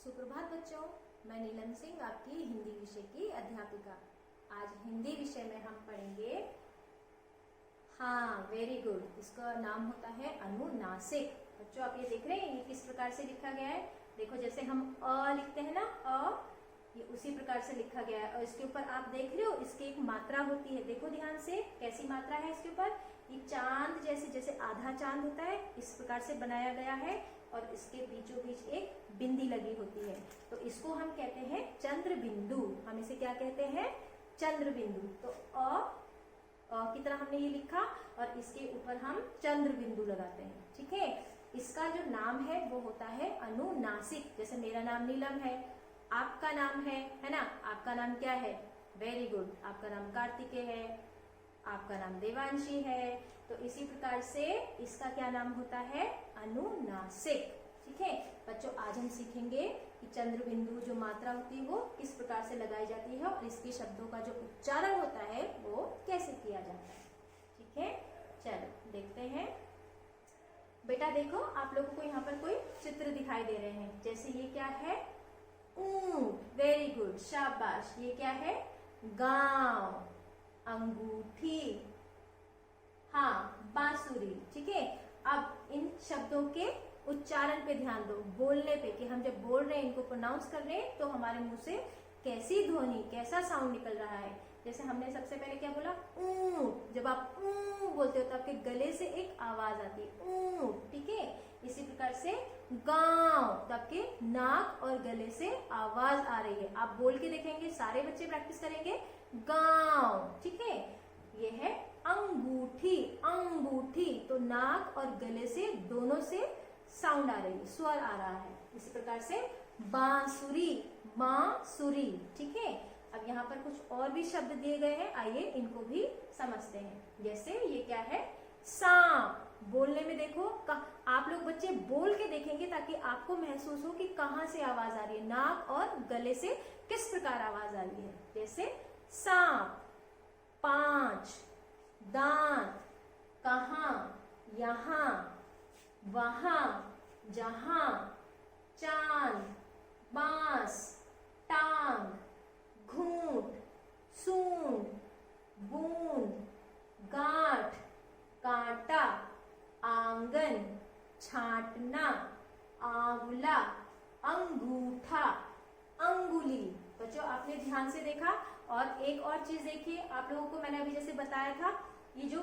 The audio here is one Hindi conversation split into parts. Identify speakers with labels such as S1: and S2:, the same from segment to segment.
S1: सुप्रभात बच्चों, मैं नीलम सिंह आपकी हिंदी विषय की अध्यापिका। आज हिंदी विषय में हम पढ़ेंगे हाँ वेरी गुड, इसका नाम होता है अनुनासिक। बच्चों आप ये देख रहे हैं ये किस प्रकार से लिखा गया है। देखो जैसे हम अ लिखते हैं ना, ये उसी प्रकार से लिखा गया है। और इसके ऊपर आप देख रहे हो इसकी एक मात्रा होती है। देखो ध्यान से कैसी मात्रा है इसके ऊपर। ये चांद जैसे आधा चांद होता है इस प्रकार से बनाया गया है और इसके बीचों बीच एक बिंदी लगी होती है, तो इसको हम कहते हैं चंद्र बिंदु। हम इसे क्या कहते हैं? चंद्र बिंदु। तो अ की तरह हमने ये लिखा और इसके ऊपर हम चंद्र बिंदु लगाते हैं। ठीक है, इसका जो नाम है वो होता है अनुनासिक। जैसे मेरा नाम नीलम है, आपका नाम है ना। आपका नाम क्या है? वेरी गुड, आपका नाम कार्तिकेय है, आपका नाम देवांशी है। तो इसी प्रकार से इसका क्या नाम होता है? अनुनासिक। ठीक है बच्चों, आज हम सीखेंगे कि चंद्र बिंदु जो मात्रा होती है वो किस प्रकार से लगाई जाती है और इसके शब्दों का जो उच्चारण होता है वो कैसे किया जाता है। ठीक है, चलो देखते हैं। बेटा देखो, आप लोगों को यहाँ पर कोई चित्र दिखाई दे रहे हैं। जैसे ये क्या है? ऊंट। वेरी गुड, शाबाश। ये क्या है? गांव। अंगूठी। हाँ, बांसुरी। ठीक है, अब इन शब्दों के उच्चारण पे ध्यान दो, बोलने पे, कि हम जब बोल रहे हैं इनको प्रोनाउंस कर रहे हैं तो हमारे मुंह से कैसी ध्वनि, कैसा साउंड निकल रहा है। जैसे हमने सबसे पहले क्या बोला? ऊंट। जब आप ऊ बोलते हो तो आपके गले से एक आवाज आती है, ऊंट। ठीक है, इसी प्रकार से गांव, तो आपके नाक और गले से आवाज आ रही है। आप बोल के देखेंगे, सारे बच्चे प्रैक्टिस करेंगे, गांव। ठीक है, ये है अंगूठी। अंगूठी, तो नाक और गले से दोनों से साउंड आ रही है, स्वर आ रहा है। इसी प्रकार से बांसुरी, बांसुरी। ठीक है, अब यहाँ पर कुछ और भी शब्द दिए गए हैं, आइए इनको भी समझते हैं। जैसे ये क्या है? सांप। बोलने में देखो, आप लोग बच्चे बोल के देखेंगे ताकि आपको महसूस हो कि कहाँ से आवाज आ रही है, नाक और गले से किस प्रकार आवाज आ रही है। जैसे सांप, 5 दांत, कहाँ, यहाँ, वहां, जहां, चांद, बांस, टांग, घूंट, सूंड, बूंद, गांठ, कांटा, आंगन, छांटना, आंवला, अंगूठा, अंगुली। बच्चों आपने ध्यान से देखा। और एक और चीज देखिए, आप लोगों को मैंने अभी जैसे बताया था, ये जो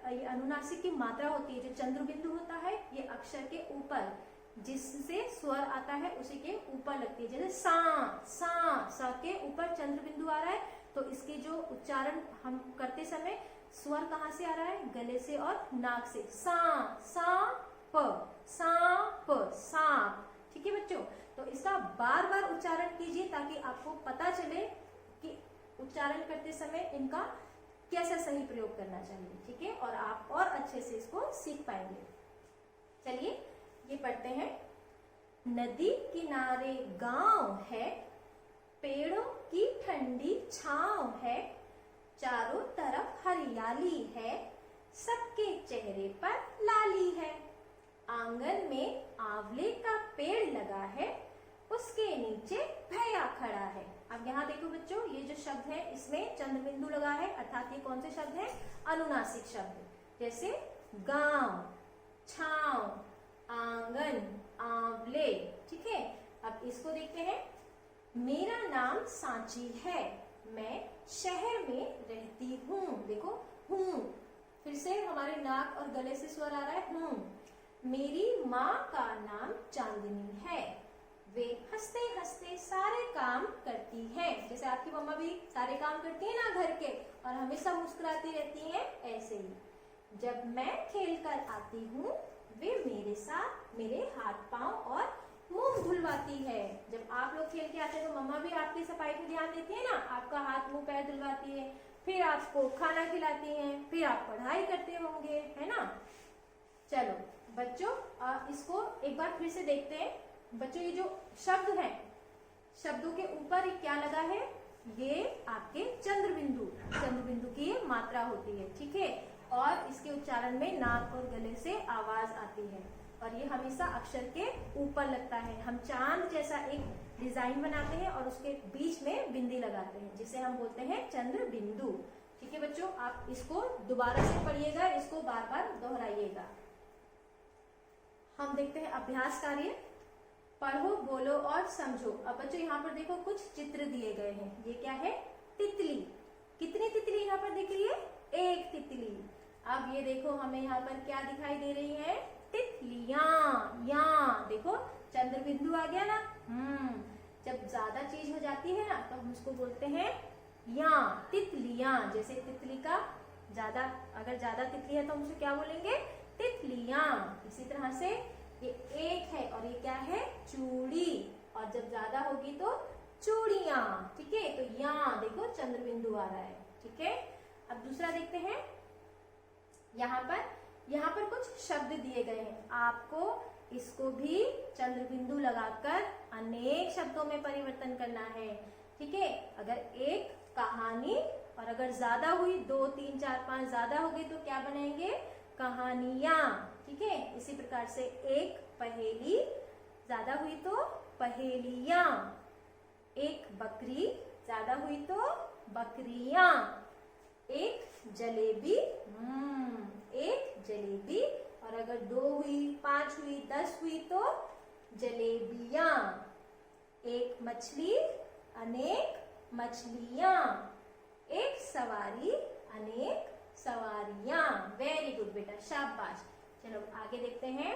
S1: ये अनुनासिक की मात्रा होती है, जो चंद्र बिंदु होता है, ये अक्षर के ऊपर जिससे स्वर आता है उसी के ऊपर लगती है। जैसे सा, सा, सा के ऊपर चंद्र बिंदु आ रहा है, तो इसके जो उच्चारण हम करते समय स्वर कहाँ से आ रहा है? गले से और नाक से। सा, सा, प, सा, प, सांप। ठीक है बच्चों, तो इसका बार बार उच्चारण कीजिए ताकि आपको पता चले कि उच्चारण करते समय इनका कैसा सही प्रयोग करना चाहिए। ठीक है, और आप और अच्छे से इसको सीख पाएंगे। चलिए ये पढ़ते हैं। नदी किनारे गांव है, पेड़ों की ठंडी छांव है, चारों तरफ हरियाली है, सबके चेहरे पर लाली है। आंगन में आंवले का पेड़ लगा है, उसके नीचे भैया खड़ा है। अब यहाँ देखो बच्चों, ये जो शब्द है इसमें चंद्र बिंदु लगा है, अर्थात ये कौन से शब्द है? अनुनासिक शब्द। जैसे गांव, छांव, आंगन, आंवले। ठीक है, अब इसको देखते हैं। मेरा नाम सांची है, मैं शहर में रहती हूँ। देखो हूँ, फिर से हमारे नाक और गले से स्वर आ रहा है, हूँ। मेरी माँ का नाम चांदनी है, वे हंसते हंसते सारे काम करती हैं। जैसे आपकी मम्मा भी सारे काम करती है ना घर के और हमेशा मुस्कुराती रहती हैं, ऐसे ही। जब मैं खेल कर आती हूँ वे मेरे साथ मेरे हाथ पांव और मुंह धुलवाती है। जब आप लोग खेल के आते हैं तो मम्मा भी आपकी सफाई पे ध्यान देती है ना, आपका हाथ मुंह पैर धुलवाती है, फिर आपको खाना खिलाती हैं, फिर आप पढ़ाई करते होंगे, है ना। चलो बच्चों इसको एक बार फिर से देखते हैं। बच्चों ये जो शब्द है, शब्दों के ऊपर क्या लगा है? ये आपके चंद्र बिंदु, चंद्र बिंदु की ये मात्रा होती है। ठीक है, और इसके उच्चारण में नाक और गले से आवाज आती है। और ये हमेशा अक्षर के ऊपर लगता है। हम चांद जैसा एक डिजाइन बनाते हैं और उसके बीच में बिंदी लगाते हैं, जिसे हम बोलते हैं चंद्र बिंदु। ठीक है बच्चों, आप इसको दोबारा से पढ़िएगा, इसको बार बार दोहराइएगा। हम देखते हैं अभ्यास कार्य। पढ़ो, बोलो और समझो। अब बच्चों यहाँ पर देखो कुछ चित्र दिए गए हैं। ये क्या है? तितली। कितनी तितली यहाँ पर दिख रही है? एक तितली। अब ये देखो हमें यहाँ पर क्या दिखाई दे रही है? तितलियां। यहाँ देखो चंद्र बिंदु आ गया ना। जब ज्यादा चीज हो जाती है ना तो हम उसको बोलते हैं यहाँ तितलियां। जैसे तितली का ज्यादा, अगर ज्यादा तितली है तो हम उसे क्या बोलेंगे? तितलियां। इसी तरह से ये एक है और ये क्या है? चूड़ी। और जब ज्यादा होगी तो चूड़ियां। ठीक है, तो यहाँ देखो चंद्र बिंदु आ रहा है। ठीक है, अब दूसरा देखते हैं। यहाँ पर कुछ शब्द दिए गए हैं। आपको इसको भी चंद्र बिंदु लगाकर अनेक शब्दों में परिवर्तन करना है। ठीक है, अगर एक कहानी और अगर ज्यादा हुई, 2, 3, 4, 5 ज्यादा हो गई तो क्या बनाएंगे? कहानियां। ठीक है, इसी प्रकार से एक पहेली, ज्यादा हुई तो पहेलियां। एक बकरी, ज्यादा हुई तो बकरियां। एक जलेबी, एक जलेबी। और अगर 2 हुई, 5 हुई, 10 हुई तो जलेबियां। एक मछली, अनेक मछलियां। एक सवारी, अनेक सवारियां। वेरी गुड बेटा, शाबाश। चलो आगे देखते हैं।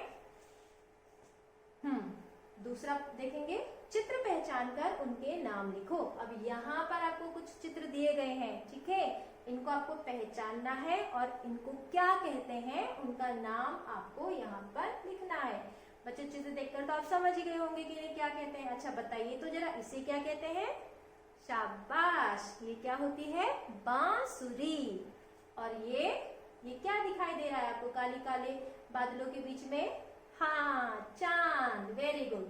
S1: दूसरा देखेंगे, चित्र पहचान कर उनके नाम लिखो। अब यहाँ पर आपको कुछ चित्र दिए गए हैं। ठीक है, इनको आपको पहचानना है और इनको क्या कहते हैं उनका नाम आपको यहाँ पर लिखना है। बच्चे चित्र देखकर तो आप समझ ही गए होंगे कि ये क्या कहते हैं। अच्छा बताइए तो जरा, इसे क्या कहते हैं? शाबाश, ये क्या होती है? बांसुरी। और ये क्या दिखाई दे रहा है आपको काली काले बादलों के बीच में? हाँ, चांद। Very good.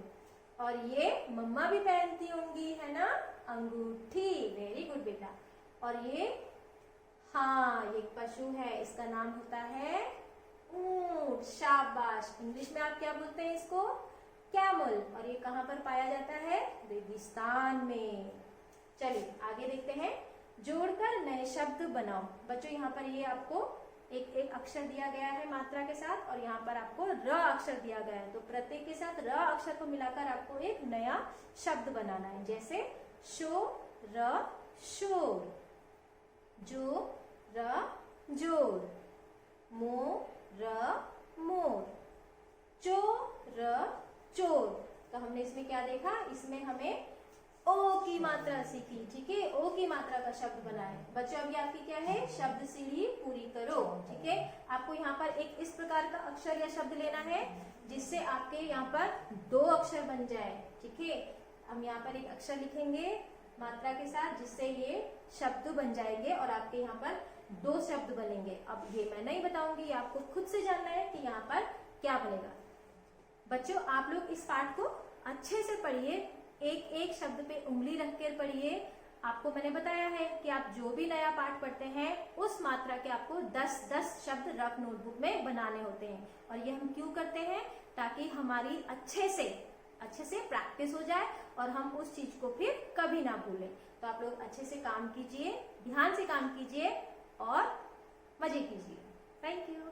S1: और ये मम्मा भी पहनती होंगी, है ना, अंगूठी। वेरी गुड बेटा। और ये, हाँ, ये पशु है, इसका नाम होता है ऊंट। शाबाश। इंग्लिश में आप क्या बोलते हैं इसको? कैमल। और ये कहाँ पर पाया जाता है? रेगिस्तान में। चलिए आगे देखते हैं। जोड़कर नए शब्द बनाओ। बच्चों यहाँ पर ये आपको एक अक्षर दिया गया है मात्रा के साथ और यहाँ पर आपको र अक्षर दिया गया है, तो प्रत्येक के साथ र अक्षर को मिलाकर आपको एक नया शब्द बनाना है। जैसे शो र शोर, जो र जोर, मो र मोर, चो र चोर। तो हमने इसमें क्या देखा? इसमें हमें ओ की मात्रा सीखी। ठीक है, ओ की मात्रा का शब्द बनाए। बच्चों अभी आपकी क्या है? शब्द सीढ़ी पूरी करो। ठीक है, आपको यहाँ पर एक इस प्रकार का अक्षर या शब्द लेना है जिससे आपके यहाँ पर 2 अक्षर बन जाए। ठीक है, हम यहाँ पर एक अक्षर लिखेंगे मात्रा के साथ जिससे ये शब्द बन जाएंगे और आपके यहाँ पर 2 शब्द बनेंगे। अब ये मैं नहीं बताऊंगी, ये आपको खुद से जानना है कि यहाँ पर क्या बनेगा। बच्चों आप लोग इस पाठ को अच्छे से पढ़िए, एक एक शब्द पे उंगली रख कर पढ़िए। आपको मैंने बताया है कि आप जो भी नया पाठ पढ़ते हैं उस मात्रा के आपको 10-10 शब्द रफ नोटबुक में बनाने होते हैं। और ये हम क्यों करते हैं? ताकि हमारी अच्छे से प्रैक्टिस हो जाए और हम उस चीज को फिर कभी ना भूलें। तो आप लोग अच्छे से काम कीजिए, ध्यान से काम कीजिए और मजे कीजिए। Thank you.